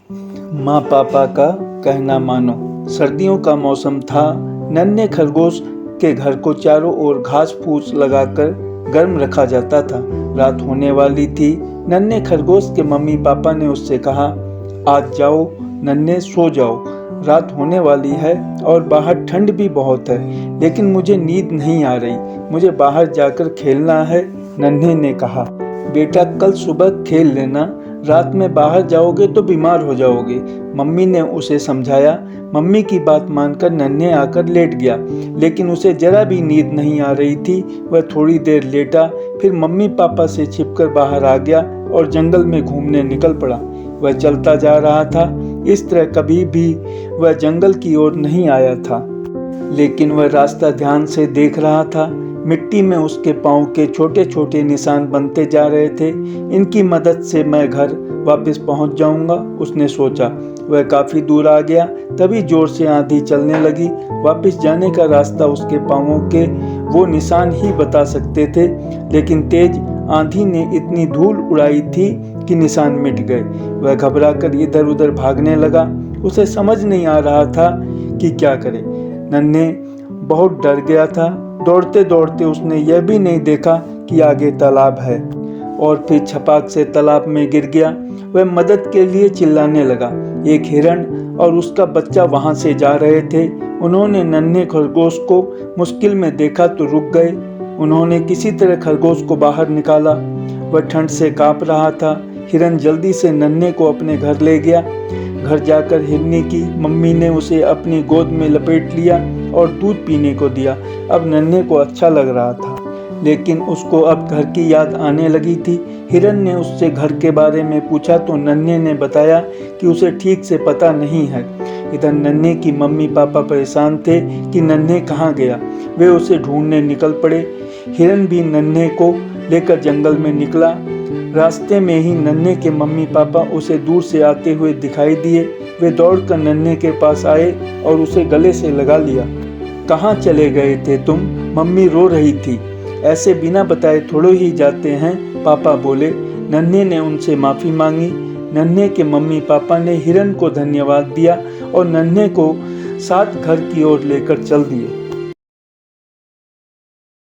माँ पापा का कहना मानो। सर्दियों का मौसम था। नन्हे खरगोश के घर को चारों ओर घास फूस लगाकर गर्म रखा जाता था। रात होने वाली थी। नन्हे खरगोश के मम्मी पापा ने उससे कहा, आज जाओ नन्हे, सो जाओ, रात होने वाली है और बाहर ठंड भी बहुत है, लेकिन मुझे नींद नहीं आ रही, मुझे बाहर जाकर खेलना है। नन्हे ने कहा, बेटा कल सुबह खेल लेना, रात में बाहर जाओगे तो बीमार हो जाओगे। मम्मी ने उसे समझाया। मम्मी की बात मानकर नन्हे आकर लेट गया, लेकिन उसे जरा भी नींद नहीं आ रही थी। वह थोड़ी देर लेटा, फिर मम्मी पापा से छिपकर बाहर आ गया और जंगल में घूमने निकल पड़ा। वह चलता जा रहा था। इस तरह कभी भी वह जंगल की ओर नहीं आया था, लेकिन वह रास्ता ध्यान से देख रहा था। मिट्टी में उसके पाँव के छोटे छोटे निशान बनते जा रहे थे। इनकी मदद से मैं घर वापस पहुंच जाऊंगा, उसने सोचा। वह काफी दूर आ गया, तभी जोर से आंधी चलने लगी। वापस जाने का रास्ता उसके पाँवों के वो निशान ही बता सकते थे, लेकिन तेज आंधी ने इतनी धूल उड़ाई थी कि निशान मिट गए। वह घबराकर इधर उधर भागने लगा। उसे समझ नहीं आ रहा था कि क्या करे। नन्हे बहुत डर गया था। दौड़ते दौड़ते उसने यह भी नहीं देखा कि आगे तालाब है, और फिर छपाक से तालाब में गिर गया। वह मदद के लिए चिल्लाने लगा। एक हिरण और उसका बच्चा वहां से जा रहे थे। उन्होंने नन्हे खरगोश को मुश्किल में देखा तो रुक गए। उन्होंने किसी तरह खरगोश को बाहर निकाला। वह ठंड से कांप रहा था। हिरण जल्दी से नन्हे को अपने घर ले गया। घर जाकर हिरनी की मम्मी ने उसे अपनी गोद में लपेट लिया और दूध पीने को दिया। अब नन्हे को अच्छा लग रहा था, लेकिन उसको अब घर की याद आने लगी थी। हिरण ने उससे घर के बारे में पूछा तो नन्हे ने बताया कि उसे ठीक से पता नहीं है। इधर नन्हे की मम्मी पापा परेशान थे कि नन्हे कहाँ गया। वे उसे ढूंढने निकल पड़े। हिरण भी नन्हे को लेकर जंगल में निकला। रास्ते में ही नन्हे के मम्मी पापा उसे दूर से आते हुए दिखाई दिए। वे दौड़कर नन्हे के पास आए और उसे गले से लगा लिया। कहाँ चले गए थे तुम? मम्मी रो रही थी। ऐसे बिना बताए थोड़े ही जाते हैं, पापा बोले। नन्हे ने उनसे माफ़ी मांगी। नन्हे के मम्मी पापा ने हिरण को धन्यवाद दिया और नन्हे को साथ घर की ओर लेकर चल दिए।